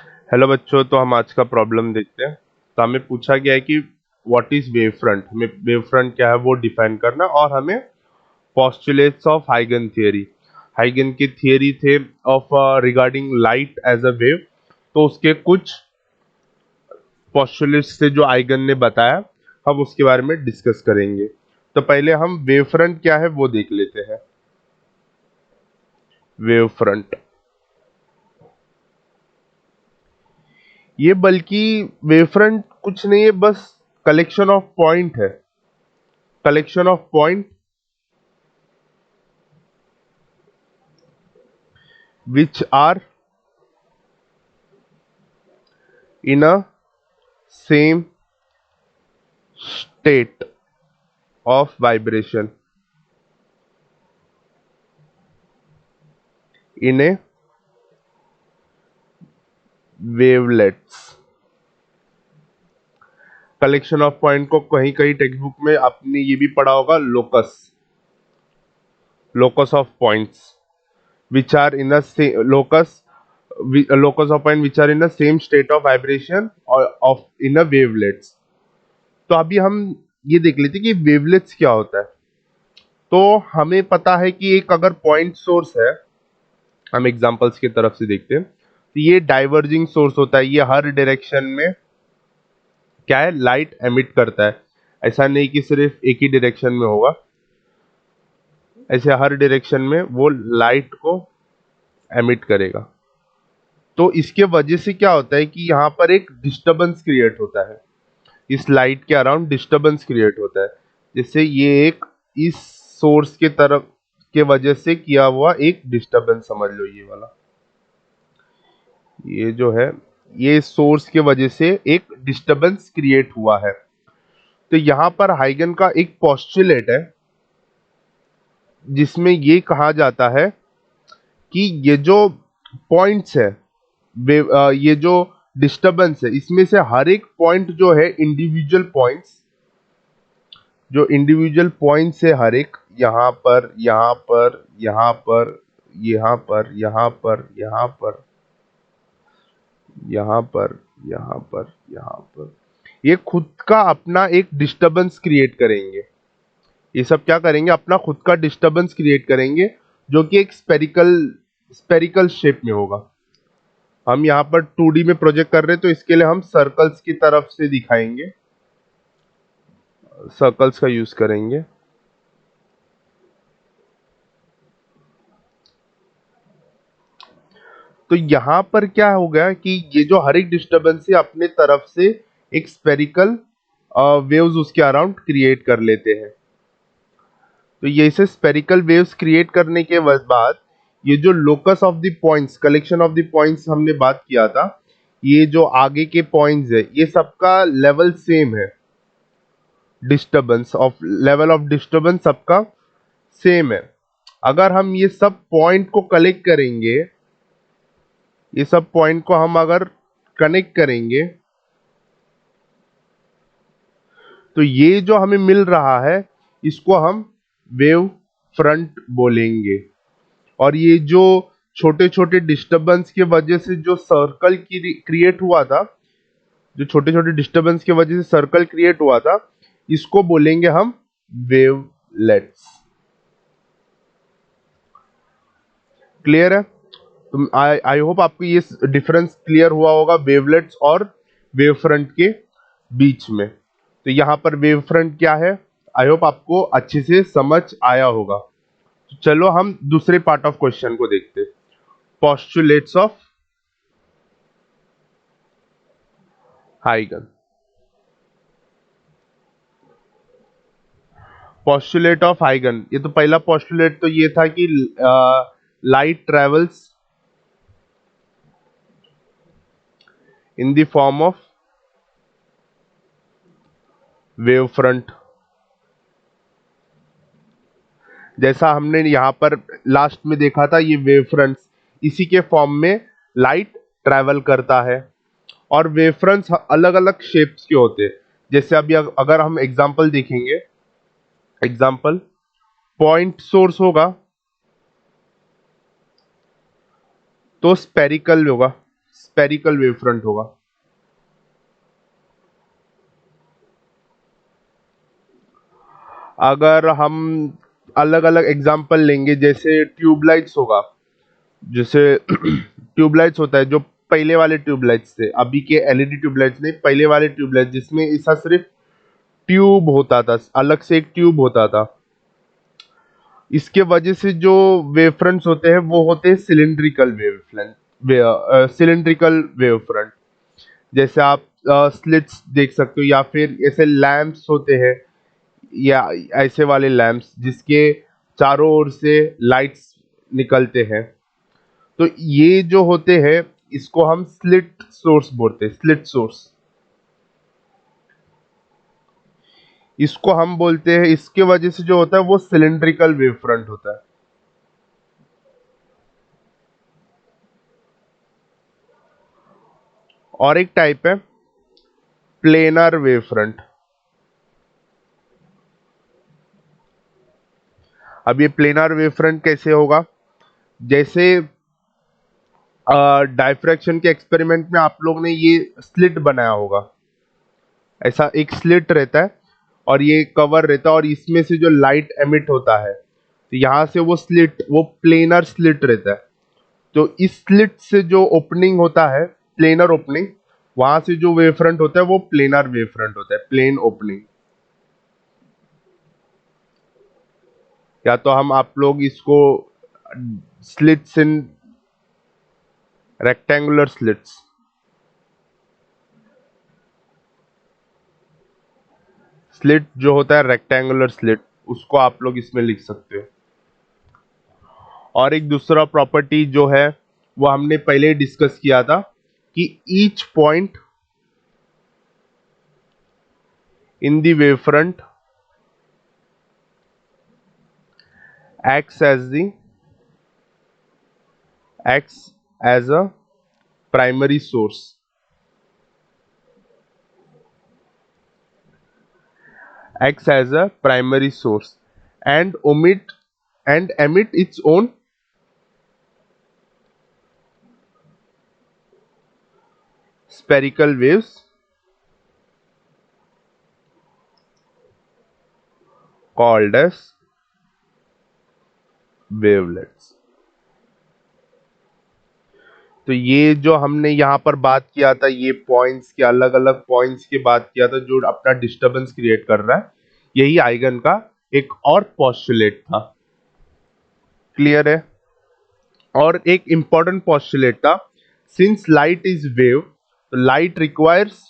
Hello बच्चों, तो हम आज का प्रॉब्लम देखते हैं। तो हमें पूछा गया है कि व्हाट इज वेव फ्रंट। हमें वेव फ्रंट क्या है वो डिफाइन करना, और हमें पोस्टुलेट्स ऑफ हाइगन थियरी, हाइगन की थियरी थे of regarding light as a wave, तो उसके कुछ पोस्टुलेट्स थे जो हाइगन ने बताया, हम उसके बारे में डिस्कस करेंगे। तो पहले हम वेव फ्रंट क्या है वो देख लेते हैं। वेव फ्रंट ये बल्कि वेव फ्रंट कुछ नहीं है, बस कलेक्शन ऑफ पॉइंट है। Collection of point which are in a same state of vibration in a wavelets। Collection of point को कहीं कहीं टेक्स्ट बुक में आपने ये भी पढ़ा होगा, locus, locus of points which are in the locus, locus of point which are in the same state of vibration of in a wavelets. तो अभी हम ये देख लेते हैं कि वेवलेट्स क्या होता है। तो हमें पता है कि एक अगर पॉइंट सोर्स है, हम एग्जांपल्स की तरफ से देखते हैं, तो ये डाइवर्जिंग सोर्स होता है। ये हर डायरेक्शन में क्या है, लाइट एमिट करता है। ऐसा नहीं कि सिर्फ एक ही डायरेक्शन में होगा, ऐसे हर डायरेक्शन में वो लाइट को एमिट करेगा। तो इसके वजह से क्या होता है कि यहाँ पर एक डिस्टरबेंस क्रिएट होता है, इस लाइट के अराउंड डिस्टरबेंस क्रिएट होता है। जिससे ये एक इस सोर्स के तरफ के वजह से किया हुआ एक डिस्टरबेंस समझ लो, ये वाला, ये जो है, ये सोर्स के वजह से एक डिस्टरबेंस क्रिएट हुआ है। तो यहां पर हाइगन का एक पोस्टुलेट है जिसमें ये कहा जाता है कि ये जो पॉइंट्स है, ये जो डिस्टरबेंस है, इसमें से हर एक पॉइंट जो है, इंडिविजुअल पॉइंट्स, जो इंडिविजुअल पॉइंट्स है हर एक, यहाँ पर, यहाँ पर, यहाँ पर, यहाँ पर, यहाँ पर, यहाँ पर, यहाँ पर, यहाँ पर, यहाँ पर, ये खुद का अपना एक डिस्टरबेंस क्रिएट करेंगे। ये सब क्या करेंगे, अपना खुद का डिस्टरबेंस क्रिएट करेंगे, जो कि एक स्पेरिकल स्पेरिकल शेप में होगा। हम यहाँ पर 2D में प्रोजेक्ट कर रहे हैं, तो इसके लिए हम सर्कल्स की तरफ से दिखाएंगे, सर्कल्स का यूज करेंगे। तो यहां पर क्या हो गया कि ये जो हर एक डिस्टरबेंस है अपने तरफ से एक स्पेरिकल वेव्स उसके अराउंड क्रिएट कर लेते हैं। तो ये इसे स्पेरिकल वेव्स क्रिएट करने के बाद ये जो locus of the points, collection of the points हमने बात किया था, ये जो आगे के पॉइंट्स है, ये सबका लेवल सेम है। Disturbance of level of disturbance सबका सेम है। अगर हम ये सब पॉइंट को कलेक्ट करेंगे, ये सब पॉइंट को हम अगर कनेक्ट करेंगे, तो ये जो हमें मिल रहा है इसको हम वेव फ्रंट बोलेंगे। और ये जो छोटे छोटे डिस्टरबेंस के वजह से जो सर्कल क्रिएट हुआ था, जो छोटे छोटे डिस्टरबेंस की वजह से सर्कल क्रिएट हुआ था, इसको बोलेंगे हम वेवलेट्स। क्लियर है? तो आई होप आपको ये डिफरेंस क्लियर हुआ होगा वेवलेट्स और वेव फ्रंट के बीच में। तो यहां पर वेव फ्रंट क्या है, आई होप आपको अच्छे से समझ आया होगा। तो चलो हम दूसरे पार्ट ऑफ क्वेश्चन को देखते हैं। पोस्टुलेट्स ऑफ हाइगन। पोस्टुलेट ऑफ हाइगन, ये तो पहला पोस्टुलेट तो ये था कि light travels in the form of wave front. जैसा हमने यहां पर लास्ट में देखा था, ये वेव फ्रंट्स इसी के फॉर्म में लाइट ट्रैवल करता है। और वेव फ्रंट्स अलग अलग शेप्स के होते हैं। जैसे अभी अगर हम एग्जांपल देखेंगे, एग्जांपल पॉइंट सोर्स होगा तो स्पेरिकल होगा, स्पेरिकल वेव फ्रंट होगा। अगर हम अलग अलग एग्जांपल लेंगे, जैसे ट्यूबलाइट्स होगा, जैसे ट्यूबलाइट्स होता है, जो पहले वाले ट्यूबलाइट्स थे, अभी के एलईडी ट्यूबलाइट्स नहीं, पहले वाले ट्यूबलाइट जिसमें ऐसा सिर्फ ट्यूब होता था, अलग से एक ट्यूब होता था। इसके वजह से जो वेव फ्रंट्स होते हैं वो होते हैं cylindrical wave front, cylindrical wave front. जैसे आप स्लिट्स देख सकते हो, या फिर ऐसे लैंप्स होते हैं, या ऐसे वाले लैंप्स जिसके चारों ओर से लाइट्स निकलते हैं। तो ये जो होते हैं, इसको हम स्लिट सोर्स बोलते हैं, स्लिट सोर्स इसको हम बोलते हैं। इसके वजह से जो होता है वो सिलिंड्रिकल वेव फ्रंट होता है। और एक टाइप है प्लेनर वेव फ्रंट। अब ये प्लेनर वेव फ्रंट कैसे होगा? जैसे डायफ्रैक्शन के एक्सपेरिमेंट में आप लोग ने ये स्लिट बनाया होगा, ऐसा एक स्लिट रहता है और ये कवर रहता है, और इसमें से जो लाइट एमिट होता है, तो यहां से वो स्लिट, वो प्लेनर स्लिट रहता है। तो इस स्लिट से जो ओपनिंग होता है, प्लेनर ओपनिंग, वहां से जो वेव फ्रंट होता है वो प्लेनर वेव फ्रंट होता है, प्लेन ओपनिंग। या तो हम आप लोग इसको स्लिट्स इन रेक्टेंगुलर स्लिट्स, स्लिट जो होता है रेक्टेंगुलर स्लिट, उसको आप लोग इसमें लिख सकते हो। और एक दूसरा प्रॉपर्टी जो है वो हमने पहले डिस्कस किया था कि each point in the wave front acts as a primary source, acts as a primary source and emit its own spherical waves called as wavelets। तो ये जो हमने यहाँ पर बात किया था, ये पॉइंट्स के अलग अलग पॉइंट्स की बात किया था जो अपना डिस्टरबेंस क्रिएट कर रहा है, यही आइगन का एक और पोस्टुलेट था। क्लियर है? और एक इंपॉर्टेंट पोस्टुलेट था, सिंस लाइट इज वेव, तो light requires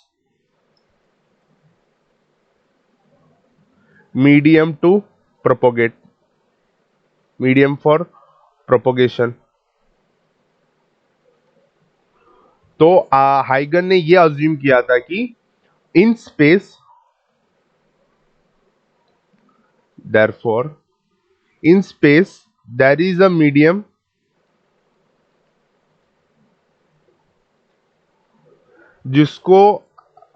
medium to propagate, medium for propagation. तो हाइगन ने ये अज्यूम किया था कि in space, therefore in space there is a medium जिसको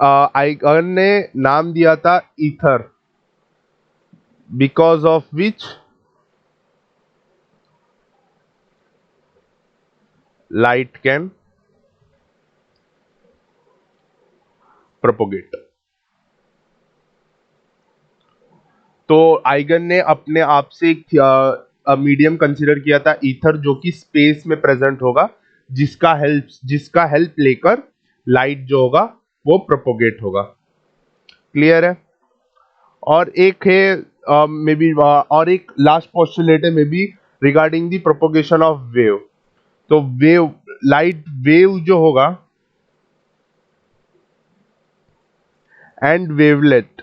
हाइगन ने नाम दिया था ether, because of which light can propagate. तो आइगन ने अपने आप से एक मीडियम कंसीडर किया था ईथर, जो कि स्पेस में प्रेजेंट होगा, जिसका हेल्प लेकर लाइट जो होगा वो प्रोपोगेट होगा। क्लियर है? और एक है मे बी, और एक लास्ट पोस्टुलेट है may be regarding the propagation of wave. तो वेव, लाइट वेव जो होगा and wavelet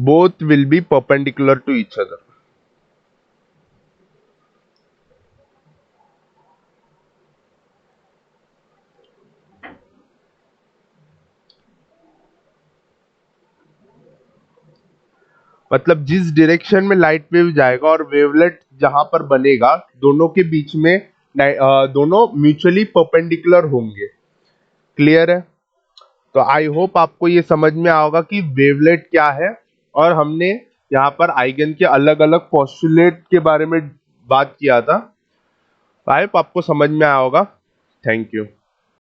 both will be perpendicular to each other। मतलब जिस डायरेक्शन में लाइट वेव जाएगा और वेवलेट जहां पर बनेगा, दोनों के बीच में दोनों म्यूचुअली परपेंडिकुलर होंगे। क्लियर है? तो आई होप आपको ये समझ में आओगा कि वेवलेट क्या है, और हमने यहाँ पर आइगन के अलग अलग पोस्टुलेट के बारे में बात किया था। आई होप आपको समझ में आया होगा। Thank you.